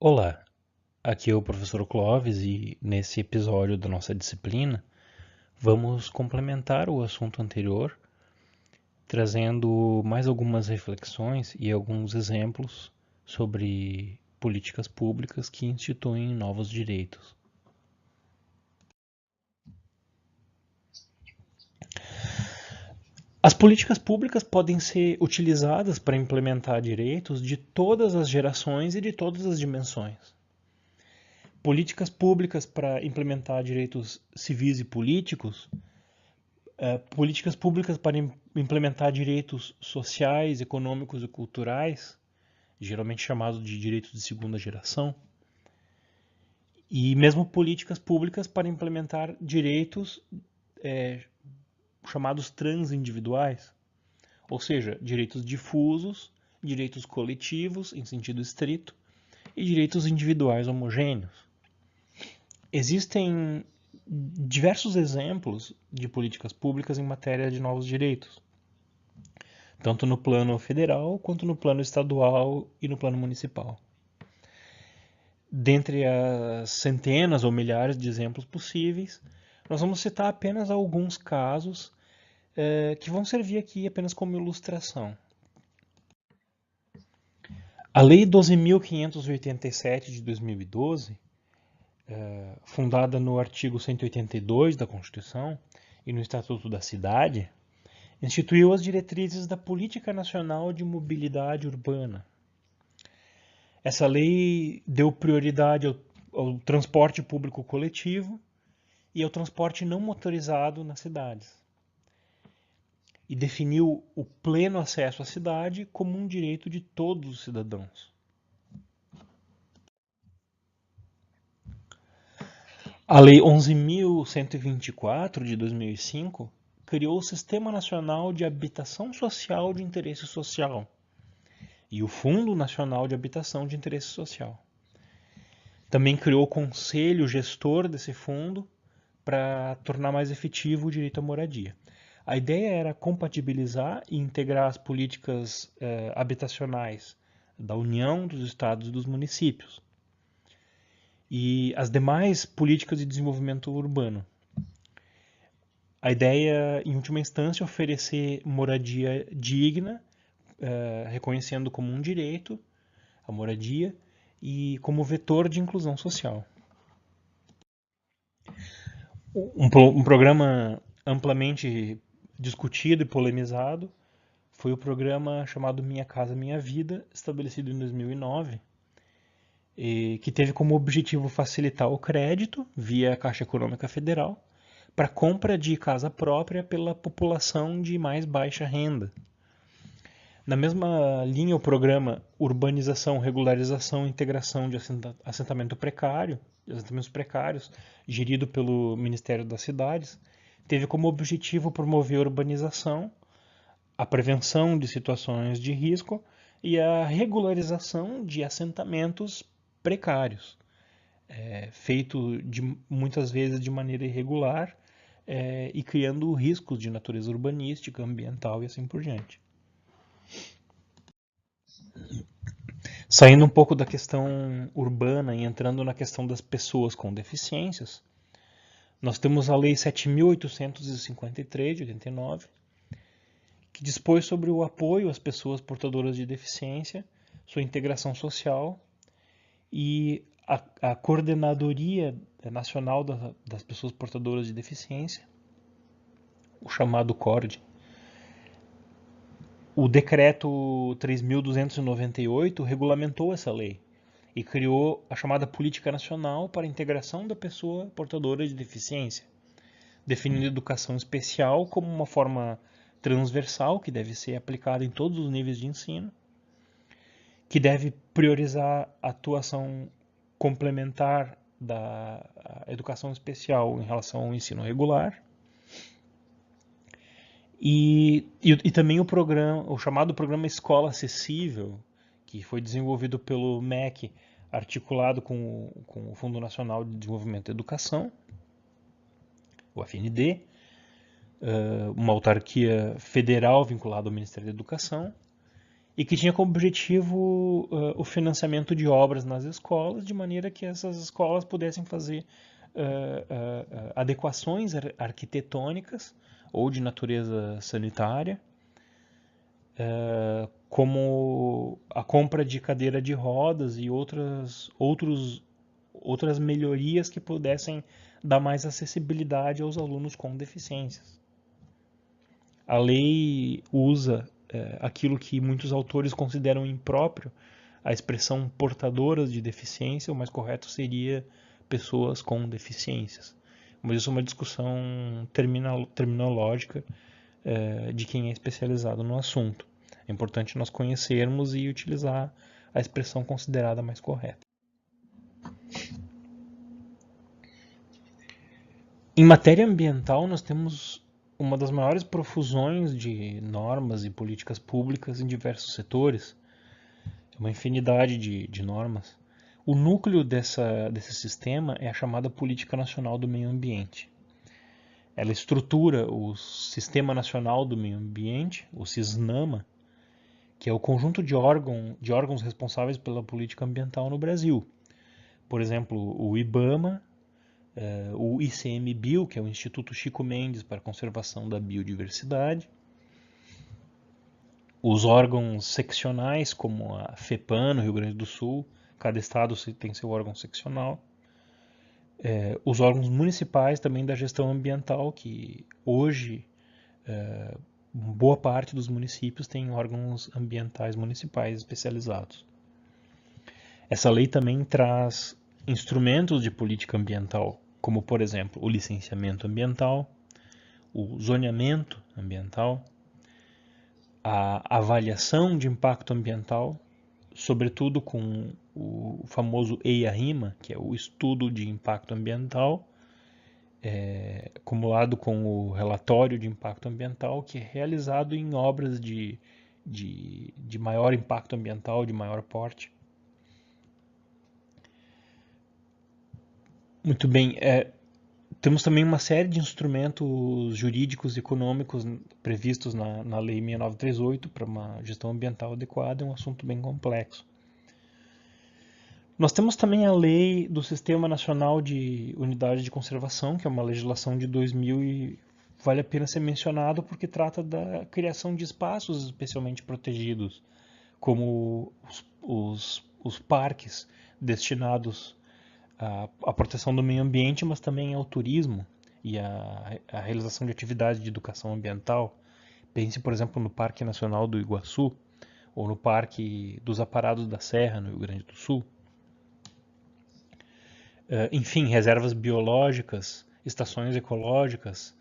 Olá, aqui é o professor Clóvis e nesse episódio da nossa disciplina vamos complementar o assunto anterior, trazendo mais algumas reflexões e alguns exemplos sobre políticas públicas que instituem novos direitos. As políticas públicas podem ser utilizadas para implementar direitos de todas as gerações e de todas as dimensões. Políticas públicas para implementar direitos civis e políticos, políticas públicas para implementar direitos sociais, econômicos e culturais, geralmente chamados de direitos de segunda geração, e mesmo políticas públicas para implementar direitos é, chamados transindividuais, ou seja, direitos difusos, direitos coletivos em sentido estrito e direitos individuais homogêneos. Existem diversos exemplos de políticas públicas em matéria de novos direitos, tanto no plano federal quanto no plano estadual e no plano municipal. Dentre as centenas ou milhares de exemplos possíveis, nós vamos citar apenas alguns casos que vão servir aqui apenas como ilustração. A Lei 12.587 de 2012, fundada no artigo 182 da Constituição e no Estatuto da Cidade, instituiu as diretrizes da Política Nacional de Mobilidade Urbana. Essa lei deu prioridade ao transporte público coletivo e ao transporte não motorizado nas cidades. E definiu o pleno acesso à cidade como um direito de todos os cidadãos. A Lei 11.124 de 2005 criou o Sistema Nacional de Habitação Social de Interesse Social e o Fundo Nacional de Habitação de Interesse Social. Também criou o conselho gestor desse fundo para tornar mais efetivo o direito à moradia. A ideia era compatibilizar e integrar as políticas habitacionais da União, dos estados e dos municípios e as demais políticas de desenvolvimento urbano. A ideia, em última instância, é oferecer moradia digna, reconhecendo como um direito a moradia e como vetor de inclusão social. Um programa amplamente discutido e polemizado foi o programa chamado Minha Casa Minha Vida, estabelecido em 2009, que teve como objetivo facilitar o crédito via Caixa Econômica Federal para compra de casa própria pela população de mais baixa renda. Na mesma linha, o programa Urbanização, Regularização e Integração de Assentamentos Precários, gerido pelo Ministério das Cidades, teve como objetivo promover a urbanização, a prevenção de situações de risco e a regularização de assentamentos precários, feito muitas vezes de maneira irregular e criando riscos de natureza urbanística, ambiental e assim por diante. Saindo um pouco da questão urbana e entrando na questão das pessoas com deficiências, nós temos a Lei 7.853 de 89, que dispôs sobre o apoio às pessoas portadoras de deficiência, sua integração social e a Coordenadoria Nacional das Pessoas Portadoras de Deficiência, o chamado CORD. O decreto 3.298 regulamentou essa lei e criou a chamada Política Nacional para a Integração da Pessoa Portadora de Deficiência, definindo educação especial como uma forma transversal que deve ser aplicada em todos os níveis de ensino, que deve priorizar a atuação complementar da educação especial em relação ao ensino regular, e também o chamado Programa Escola Acessível, que foi desenvolvido pelo MEC, articulado com o Fundo Nacional de Desenvolvimento da Educação, o FND, uma autarquia federal vinculada ao Ministério da Educação, e que tinha como objetivo o financiamento de obras nas escolas, de maneira que essas escolas pudessem fazer adequações arquitetônicas ou de natureza sanitária, como a compra de cadeira de rodas e outras melhorias que pudessem dar mais acessibilidade aos alunos com deficiências. A lei usa aquilo que muitos autores consideram impróprio, a expressão portadoras de deficiência, o mais correto seria pessoas com deficiências. Mas isso é uma discussão terminológica de quem é especializado no assunto. É importante nós conhecermos e utilizar a expressão considerada mais correta. Em matéria ambiental, nós temos uma das maiores profusões de normas e políticas públicas em diversos setores, uma infinidade de normas. O núcleo desse sistema é a chamada Política Nacional do Meio Ambiente. Ela estrutura o Sistema Nacional do Meio Ambiente, o SISNAMA, que é o conjunto de órgãos responsáveis pela política ambiental no Brasil. Por exemplo, o IBAMA, o ICMBio, que é o Instituto Chico Mendes para a Conservação da Biodiversidade, os órgãos seccionais, como a FEPAM, no Rio Grande do Sul, cada estado tem seu órgão seccional, os órgãos municipais também da gestão ambiental, que hoje boa parte dos municípios tem órgãos ambientais municipais especializados. Essa lei também traz instrumentos de política ambiental, como, por exemplo, o licenciamento ambiental, o zoneamento ambiental, a avaliação de impacto ambiental, sobretudo com o famoso EIA-RIMA, que é o estudo de impacto ambiental, acumulado com o relatório de impacto ambiental, que é realizado em obras de maior impacto ambiental, de maior porte. Muito bem. Temos também uma série de instrumentos jurídicos e econômicos previstos na Lei 6938 para uma gestão ambiental adequada, é um assunto bem complexo. Nós temos também a Lei do Sistema Nacional de Unidade de Conservação, que é uma legislação de 2000 e vale a pena ser mencionado porque trata da criação de espaços especialmente protegidos, como os parques destinados à proteção do meio ambiente, mas também ao turismo e à realização de atividades de educação ambiental. Pense, por exemplo, no Parque Nacional do Iguaçu ou no Parque dos Aparados da Serra, no Rio Grande do Sul. Enfim, reservas biológicas, estações ecológicas,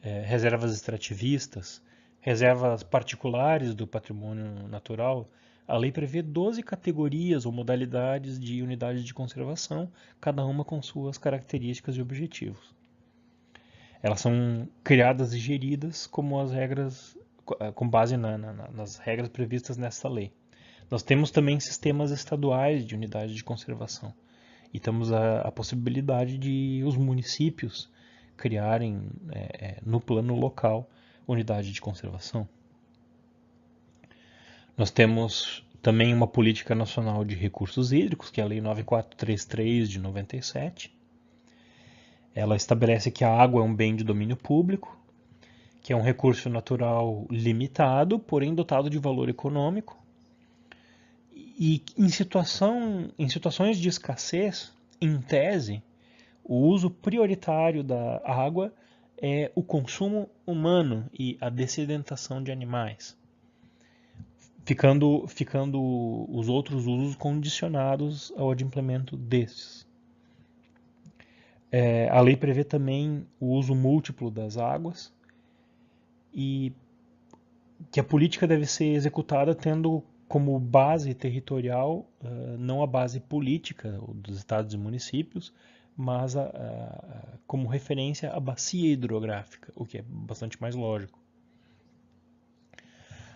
reservas extrativistas, reservas particulares do patrimônio natural. A lei prevê 12 categorias ou modalidades de unidades de conservação, cada uma com suas características e objetivos. Elas são criadas e geridas como as regras, com base nas regras previstas nessa lei. Nós temos também sistemas estaduais de unidades de conservação. E temos a possibilidade de os municípios criarem, no plano local, unidade de conservação. Nós temos também uma política nacional de recursos hídricos, que é a Lei 9433 de 97. Ela estabelece que a água é um bem de domínio público, que é um recurso natural limitado, porém dotado de valor econômico. E em situações de escassez, em tese, o uso prioritário da água é o consumo humano e a dessedentação de animais, ficando os outros usos condicionados ao adimplemento destes. A lei prevê também o uso múltiplo das águas e que a política deve ser executada tendo como base territorial, não a base política dos estados e municípios, mas como referência a bacia hidrográfica, o que é bastante mais lógico.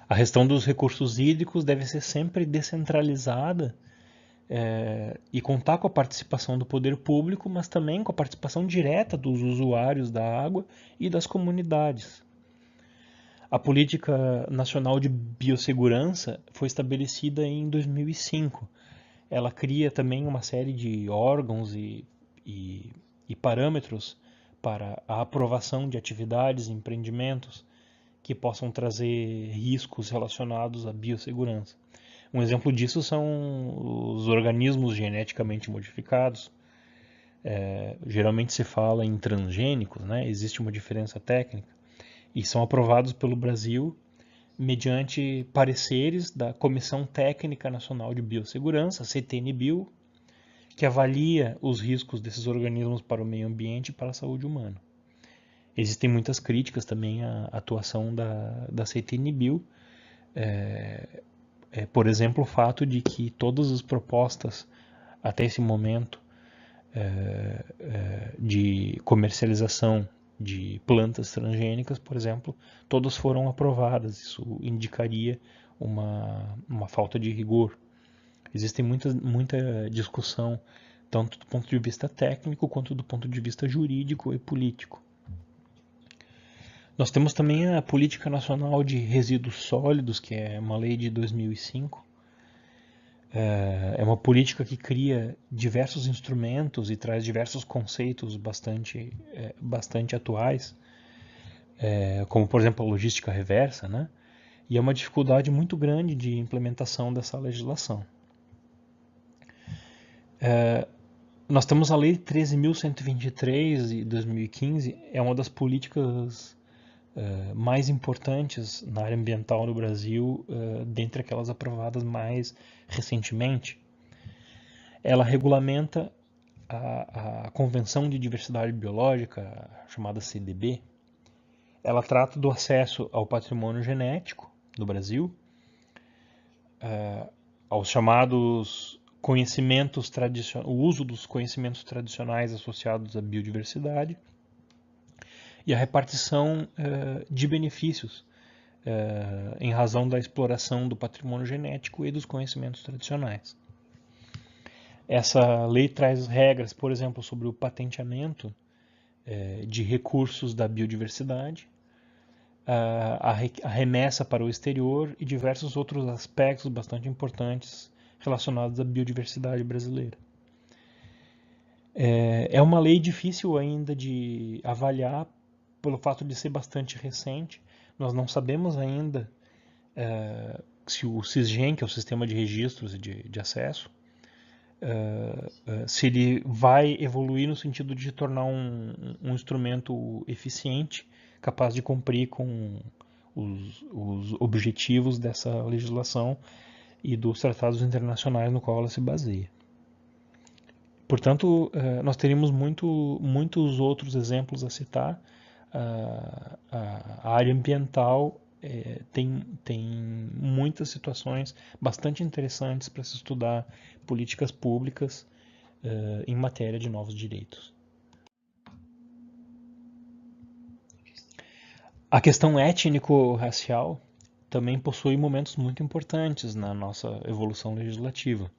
A gestão dos recursos hídricos deve ser sempre descentralizada e contar com a participação do poder público, mas também com a participação direta dos usuários da água e das comunidades. A Política Nacional de Biossegurança foi estabelecida em 2005. Ela cria também uma série de órgãos e parâmetros para a aprovação de atividades e empreendimentos que possam trazer riscos relacionados à biossegurança. Um exemplo disso são os organismos geneticamente modificados. Geralmente se fala em transgênicos, né? Existe uma diferença técnica, e são aprovados pelo Brasil mediante pareceres da Comissão Técnica Nacional de Biossegurança, CTN-Bio, que avalia os riscos desses organismos para o meio ambiente e para a saúde humana. Existem muitas críticas também à atuação da CTN-Bio, por exemplo, o fato de que todas as propostas até esse momento de comercialização de plantas transgênicas, por exemplo, todas foram aprovadas. Isso indicaria uma falta de rigor. Existe muita discussão, tanto do ponto de vista técnico quanto do ponto de vista jurídico e político. Nós temos também a Política Nacional de Resíduos Sólidos, que é uma lei de 2005. É uma política que cria diversos instrumentos e traz diversos conceitos bastante atuais, como, por exemplo, a logística reversa, né? E é uma dificuldade muito grande de implementação dessa legislação. Nós temos a Lei 13.123 de 2015, é uma das políticas mais importantes na área ambiental no Brasil, dentre aquelas aprovadas mais recentemente. Ela regulamenta a Convenção de Diversidade Biológica, chamada CDB. Ela trata do acesso ao patrimônio genético no Brasil, aos chamados conhecimentos tradicionais, o uso dos conhecimentos tradicionais associados à biodiversidade e a repartição de benefícios em razão da exploração do patrimônio genético e dos conhecimentos tradicionais. Essa lei traz regras, por exemplo, sobre o patenteamento de recursos da biodiversidade, a remessa para o exterior e diversos outros aspectos bastante importantes relacionados à biodiversidade brasileira. É uma lei difícil ainda de avaliar pelo fato de ser bastante recente. Nós não sabemos ainda se o SISGEN, que é o Sistema de Registros e de Acesso, se ele vai evoluir no sentido de tornar um instrumento eficiente, capaz de cumprir com os objetivos dessa legislação e dos tratados internacionais no qual ela se baseia. Portanto, nós teríamos muitos outros exemplos a citar. A área ambiental tem muitas situações bastante interessantes para se estudar políticas públicas em matéria de novos direitos. A questão étnico-racial também possui momentos muito importantes na nossa evolução legislativa.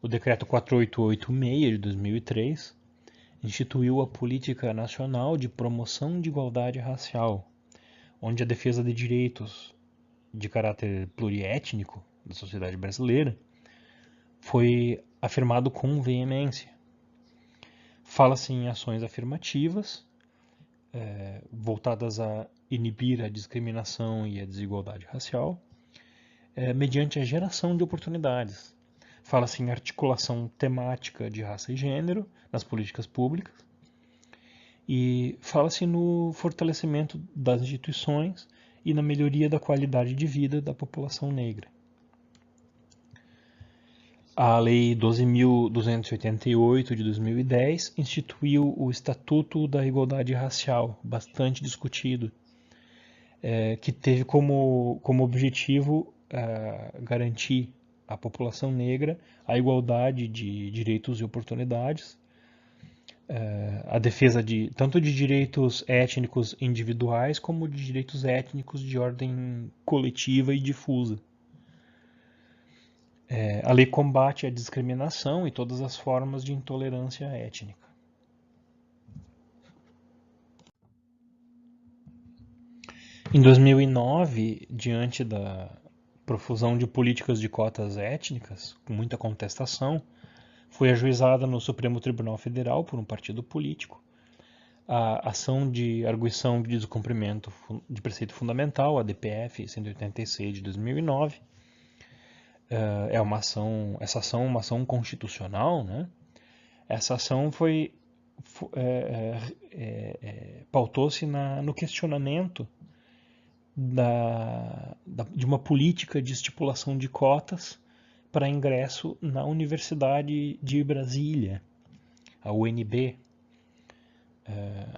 O Decreto 4886 de 2003 instituiu a Política Nacional de Promoção de Igualdade Racial, onde a defesa de direitos de caráter pluriétnico da sociedade brasileira foi afirmado com veemência. Fala-se em ações afirmativas voltadas a inibir a discriminação e a desigualdade racial, mediante a geração de oportunidades. Fala-se em articulação temática de raça e gênero nas políticas públicas e fala-se no fortalecimento das instituições e na melhoria da qualidade de vida da população negra. A Lei 12.288 de 2010 instituiu o Estatuto da Igualdade Racial, bastante discutido, que teve como objetivo garantir à população negra a igualdade de direitos e oportunidades, a defesa tanto de direitos étnicos individuais como de direitos étnicos de ordem coletiva e difusa. A lei combate a discriminação e todas as formas de intolerância étnica. Em 2009, diante da profusão de políticas de cotas étnicas, com muita contestação, foi ajuizada no Supremo Tribunal Federal por um partido político a ação de arguição de descumprimento de preceito fundamental, a DPF 186 de 2009. Essa ação é uma ação constitucional, né? Essa ação pautou-se no questionamento de uma política de estipulação de cotas para ingresso na Universidade de Brasília, a UNB,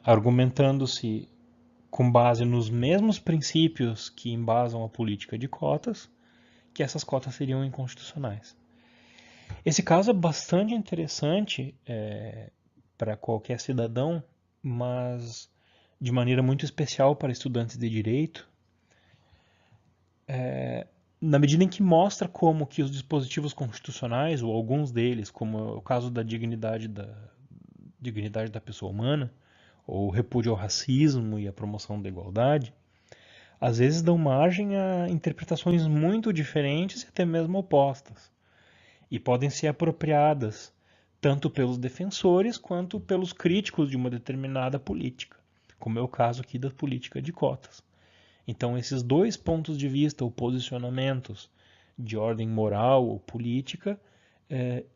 argumentando-se com base nos mesmos princípios que embasam a política de cotas, que essas cotas seriam inconstitucionais. Esse caso é bastante interessante para qualquer cidadão, mas de maneira muito especial para estudantes de direito, na medida em que mostra como que os dispositivos constitucionais, ou alguns deles, como é o caso da dignidade da pessoa humana, ou o repúdio ao racismo e a promoção da igualdade, às vezes dão margem a interpretações muito diferentes e até mesmo opostas, e podem ser apropriadas tanto pelos defensores quanto pelos críticos de uma determinada política, como é o caso aqui da política de cotas. Então, esses dois pontos de vista ou posicionamentos de ordem moral ou política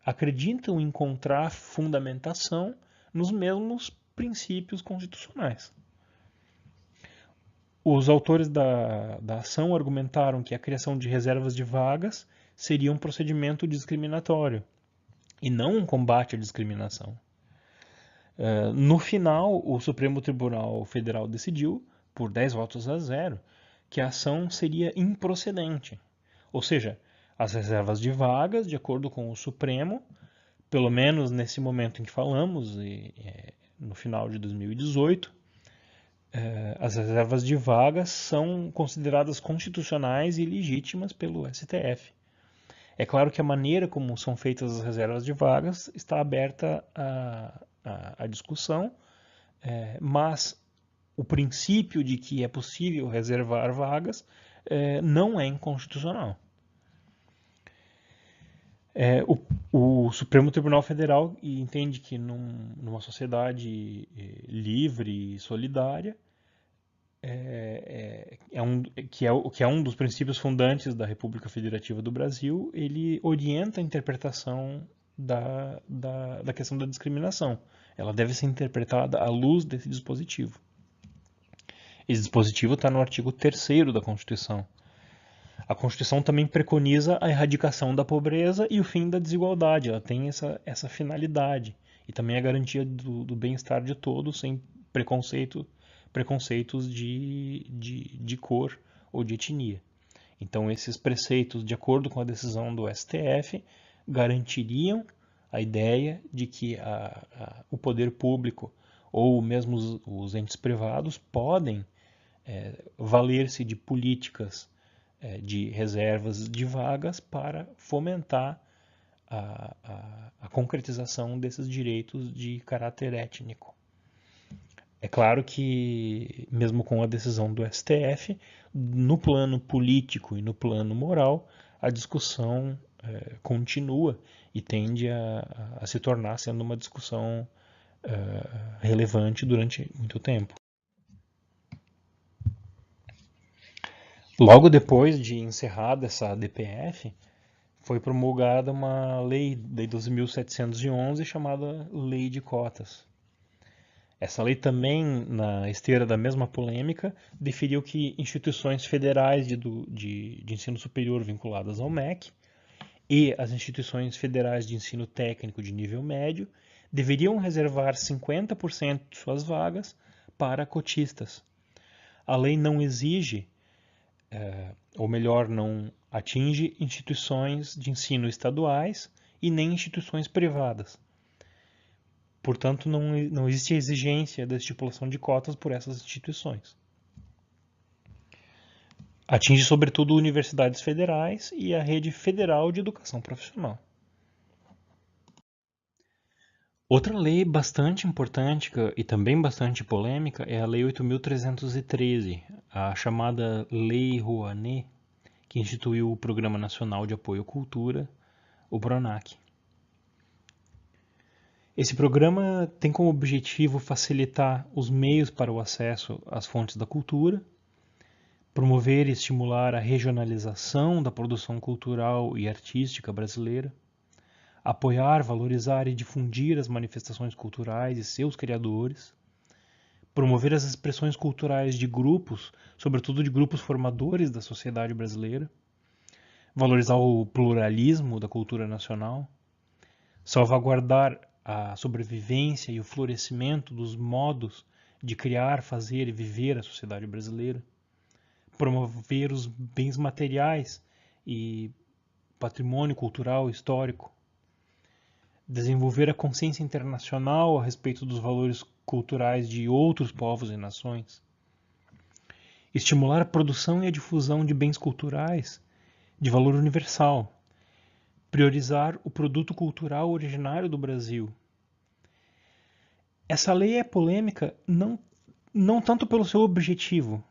acreditam encontrar fundamentação nos mesmos princípios constitucionais. Os autores da ação argumentaram que a criação de reservas de vagas seria um procedimento discriminatório e não um combate à discriminação. No final, o Supremo Tribunal Federal decidiu, por 10 votos a 0, que a ação seria improcedente. Ou seja, as reservas de vagas, de acordo com o Supremo, pelo menos nesse momento em que falamos, no final de 2018, as reservas de vagas são consideradas constitucionais e legítimas pelo STF. É claro que a maneira como são feitas as reservas de vagas está aberta à discussão, mas o princípio de que é possível reservar vagas não é inconstitucional. O Supremo Tribunal Federal entende que numa sociedade livre e solidária, que é um dos princípios fundantes da República Federativa do Brasil, ele orienta a interpretação da questão da discriminação. Ela deve ser interpretada à luz desse dispositivo. Esse dispositivo está no artigo 3º da Constituição. A Constituição também preconiza a erradicação da pobreza e o fim da desigualdade. Ela tem essa finalidade. E também a garantia do bem-estar de todos, sem preconceitos de cor ou de etnia. Então, esses preceitos, de acordo com a decisão do STF, garantiriam a ideia de que o poder público ou mesmo os entes privados podem valer-se de políticas de reservas de vagas para fomentar a concretização desses direitos de caráter étnico. É claro que, mesmo com a decisão do STF, no plano político e no plano moral, a discussão continua e tende a se tornar sendo uma discussão relevante durante muito tempo. Logo depois de encerrada essa DPF, foi promulgada uma lei 12.711 chamada Lei de Cotas. Essa lei também, na esteira da mesma polêmica, definiu que instituições federais de ensino superior vinculadas ao MEC e as instituições federais de ensino técnico de nível médio deveriam reservar 50% de suas vagas para cotistas. A lei não exige, ou melhor, não atinge instituições de ensino estaduais e nem instituições privadas. Portanto, não existe exigência da estipulação de cotas por essas instituições. Atinge, sobretudo, universidades federais e a rede federal de educação profissional. Outra lei bastante importante e também bastante polêmica é a Lei 8.313, a chamada Lei Rouanet, que instituiu o Programa Nacional de Apoio à Cultura, o PRONAC. Esse programa tem como objetivo facilitar os meios para o acesso às fontes da cultura, promover e estimular a regionalização da produção cultural e artística brasileira, apoiar, valorizar e difundir as manifestações culturais e seus criadores, promover as expressões culturais de grupos, sobretudo de grupos formadores da sociedade brasileira, valorizar o pluralismo da cultura nacional, salvaguardar a sobrevivência e o florescimento dos modos de criar, fazer e viver a sociedade brasileira, promover os bens materiais e patrimônio cultural e histórico, desenvolver a consciência internacional a respeito dos valores culturais de outros povos e nações, estimular a produção e a difusão de bens culturais de valor universal, priorizar o produto cultural originário do Brasil. Essa lei é polêmica não tanto pelo seu objetivo,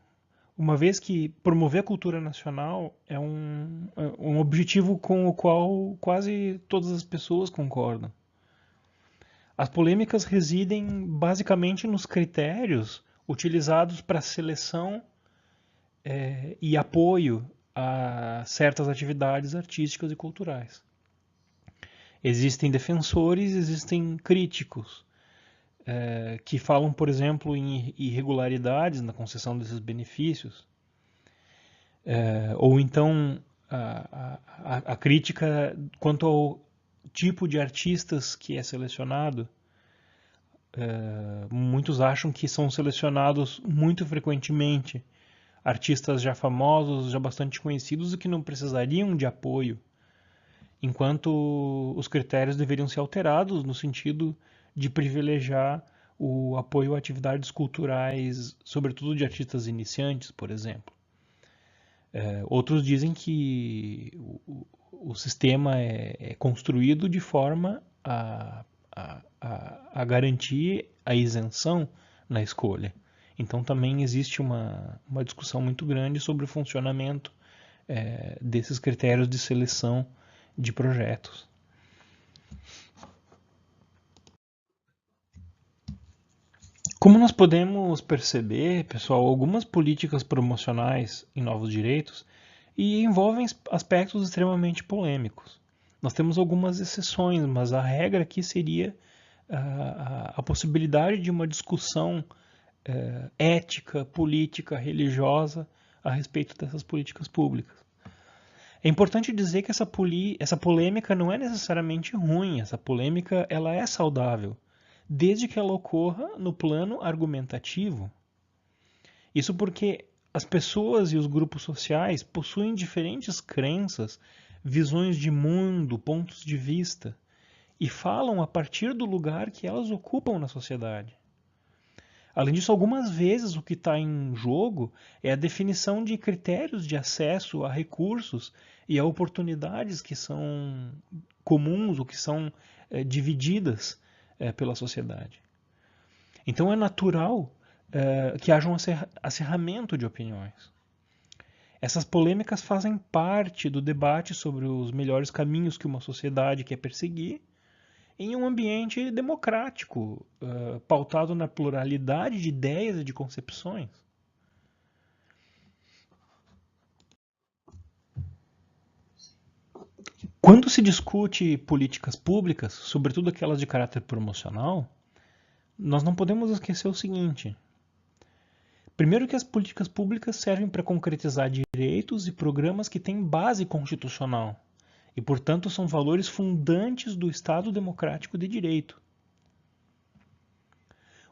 uma vez que promover a cultura nacional é um objetivo com o qual quase todas as pessoas concordam. As polêmicas residem basicamente nos critérios utilizados para seleção e apoio a certas atividades artísticas e culturais. Existem defensores, existem críticos, que falam, por exemplo, em irregularidades na concessão desses benefícios, ou então a crítica quanto ao tipo de artistas que é selecionado. Muitos acham que são selecionados muito frequentemente artistas já famosos, já bastante conhecidos e que não precisariam de apoio, enquanto os critérios deveriam ser alterados no sentido de privilegiar o apoio a atividades culturais, sobretudo de artistas iniciantes, por exemplo. Outros dizem que o sistema é construído de forma a garantir a isenção na escolha. Então também existe uma discussão muito grande sobre o funcionamento desses critérios de seleção de projetos. Como nós podemos perceber, pessoal, algumas políticas promocionais em novos direitos e envolvem aspectos extremamente polêmicos. Nós temos algumas exceções, mas a regra aqui seria a possibilidade de uma discussão ética, política, religiosa a respeito dessas políticas públicas. É importante dizer que essa polêmica não é necessariamente ruim, essa polêmica ela é saudável, desde que ela ocorra no plano argumentativo. Isso porque as pessoas e os grupos sociais possuem diferentes crenças, visões de mundo, pontos de vista, e falam a partir do lugar que elas ocupam na sociedade. Além disso, algumas vezes o que está em jogo é a definição de critérios de acesso a recursos e a oportunidades que são comuns ou que são divididas pela sociedade. Então é natural que haja um acerramento de opiniões. Essas polêmicas fazem parte do debate sobre os melhores caminhos que uma sociedade quer perseguir em um ambiente democrático, pautado na pluralidade de ideias e de concepções. Quando se discute políticas públicas, sobretudo aquelas de caráter promocional, nós não podemos esquecer o seguinte. Primeiro que as políticas públicas servem para concretizar direitos e programas que têm base constitucional e, portanto, são valores fundantes do Estado democrático de direito.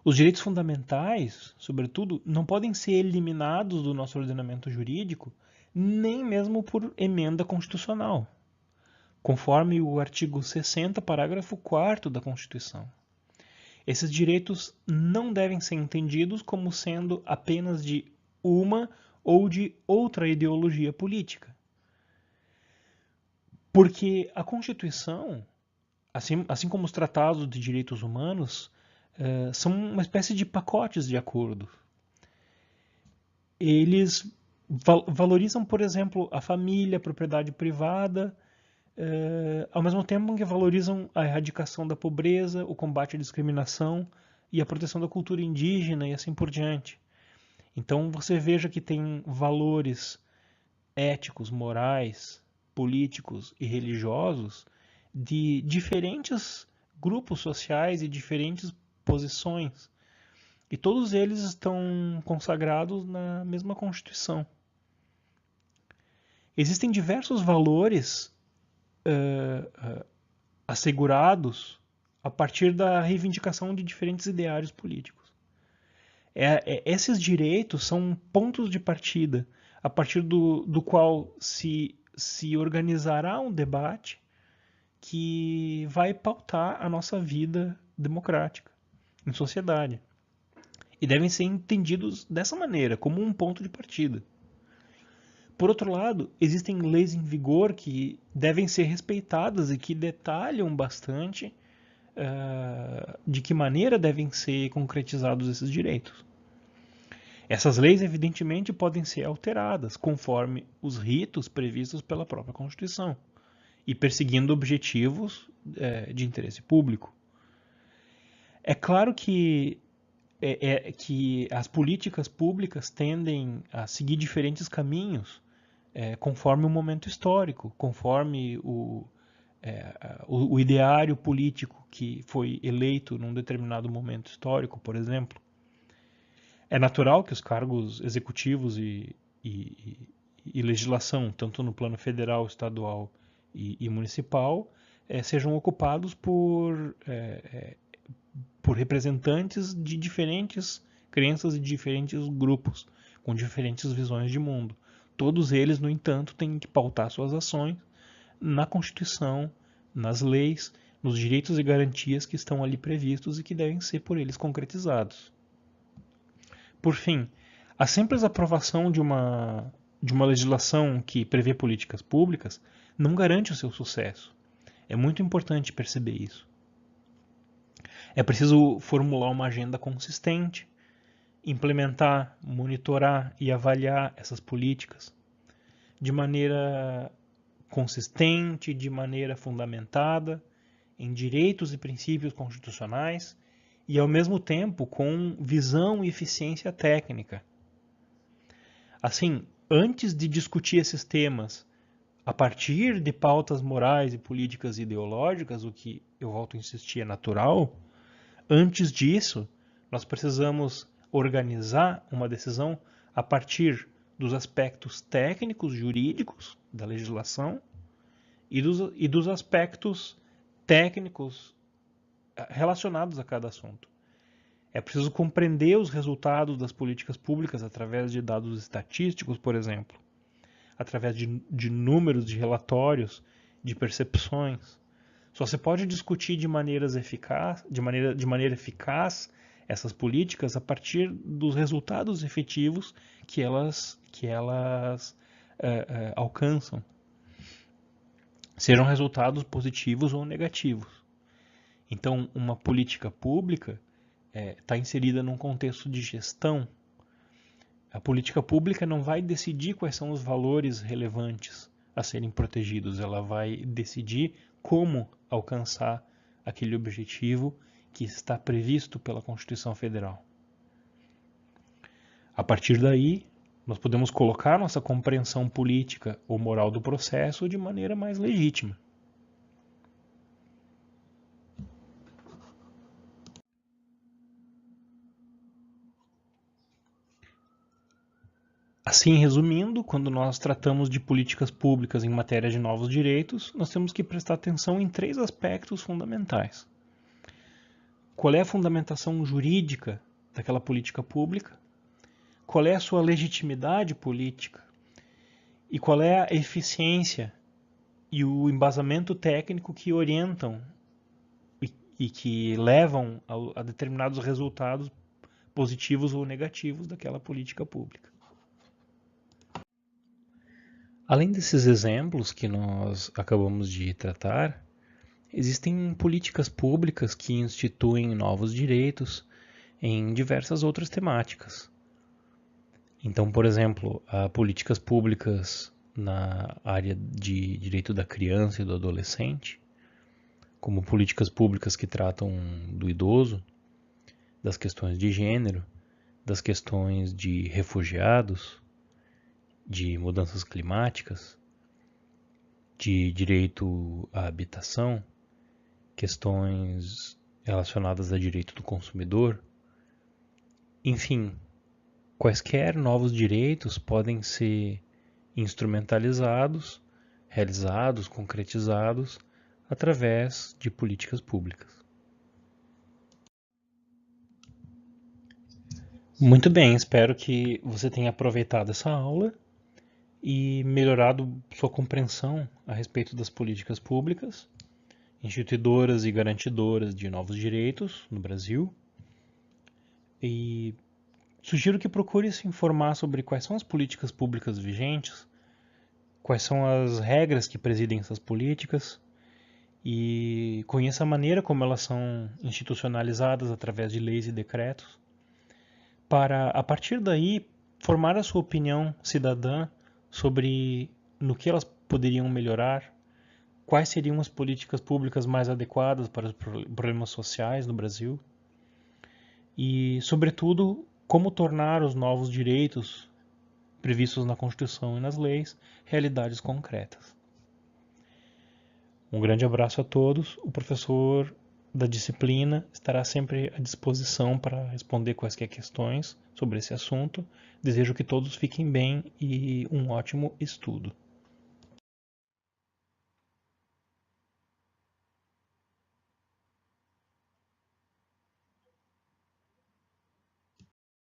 Os direitos fundamentais, sobretudo, não podem ser eliminados do nosso ordenamento jurídico, nem mesmo por emenda constitucional, conforme o artigo 60, parágrafo 4º da Constituição. Esses direitos não devem ser entendidos como sendo apenas de uma ou de outra ideologia política. Porque a Constituição, assim como os tratados de direitos humanos, são uma espécie de pacotes de acordo. Eles valorizam, por exemplo, a família, a propriedade privada, ao mesmo tempo que valorizam a erradicação da pobreza, o combate à discriminação e a proteção da cultura indígena e assim por diante. Então você veja que tem valores éticos, morais, políticos e religiosos de diferentes grupos sociais e diferentes posições. E todos eles estão consagrados na mesma Constituição. Existem diversos valores assegurados a partir da reivindicação de diferentes ideários políticos. Esses direitos são pontos de partida a partir do qual se organizará um debate que vai pautar a nossa vida democrática em sociedade. E devem ser entendidos dessa maneira, como um ponto de partida. Por outro lado, existem leis em vigor que devem ser respeitadas e que detalham bastante de que maneira devem ser concretizados esses direitos. Essas leis, evidentemente, podem ser alteradas conforme os ritos previstos pela própria Constituição e perseguindo objetivos de interesse público. É claro que as políticas públicas tendem a seguir diferentes caminhos conforme o momento histórico, conforme o ideário político que foi eleito num determinado momento histórico, por exemplo. É natural que os cargos executivos e legislação, tanto no plano federal, estadual e municipal, sejam ocupados por representantes de diferentes crenças e diferentes grupos, com diferentes visões de mundo. Todos eles, no entanto, têm que pautar suas ações na Constituição, nas leis, nos direitos e garantias que estão ali previstos e que devem ser por eles concretizados. Por fim, a simples aprovação de uma legislação que prevê políticas públicas não garante o seu sucesso. É muito importante perceber isso. É preciso formular uma agenda consistente, implementar, monitorar e avaliar essas políticas de maneira consistente, de maneira fundamentada em direitos e princípios constitucionais e, ao mesmo tempo, com visão e eficiência técnica. Assim, antes de discutir esses temas a partir de pautas morais e políticas ideológicas, o que, eu volto a insistir, é natural, antes disso, nós precisamos organizar uma decisão a partir dos aspectos técnicos, jurídicos da legislação e dos aspectos técnicos relacionados a cada assunto. É preciso compreender os resultados das políticas públicas através de dados estatísticos, por exemplo, através de números, de relatórios, de percepções. Só se pode discutir de maneira eficaz essas políticas a partir dos resultados efetivos que elas alcançam, sejam resultados positivos ou negativos. Então, uma política pública está inserida num contexto de gestão. A política pública não vai decidir quais são os valores relevantes a serem protegidos, ela vai decidir como alcançar aquele objetivo que está previsto pela Constituição Federal. A partir daí, nós podemos colocar nossa compreensão política ou moral do processo de maneira mais legítima. Assim, resumindo, quando nós tratamos de políticas públicas em matéria de novos direitos, nós temos que prestar atenção em 3 aspectos fundamentais. Qual é a fundamentação jurídica daquela política pública? Qual é a sua legitimidade política? E qual é a eficiência e o embasamento técnico que orientam e que levam a determinados resultados positivos ou negativos daquela política pública? Além desses exemplos que nós acabamos de tratar, Existem políticas públicas que instituem novos direitos em diversas outras temáticas. Então, por exemplo, há políticas públicas na área de direito da criança e do adolescente, como políticas públicas que tratam do idoso, das questões de gênero, das questões de refugiados, de mudanças climáticas, de direito à habitação, questões relacionadas a direito do consumidor. Enfim, quaisquer novos direitos podem ser instrumentalizados, realizados, concretizados através de políticas públicas. Muito bem, espero que você tenha aproveitado essa aula e melhorado sua compreensão a respeito das políticas públicas, instituidoras e garantidoras de novos direitos no Brasil. E sugiro que procure se informar sobre quais são as políticas públicas vigentes, quais são as regras que presidem essas políticas e conheça a maneira como elas são institucionalizadas através de leis e decretos, para, a partir daí, formar a sua opinião cidadã sobre no que elas poderiam melhorar, quais seriam as políticas públicas mais adequadas para os problemas sociais no Brasil e, sobretudo, como tornar os novos direitos previstos na Constituição e nas leis realidades concretas. Um grande abraço a todos. O professor da disciplina estará sempre à disposição para responder quaisquer questões sobre esse assunto. Desejo que todos fiquem bem e um ótimo estudo.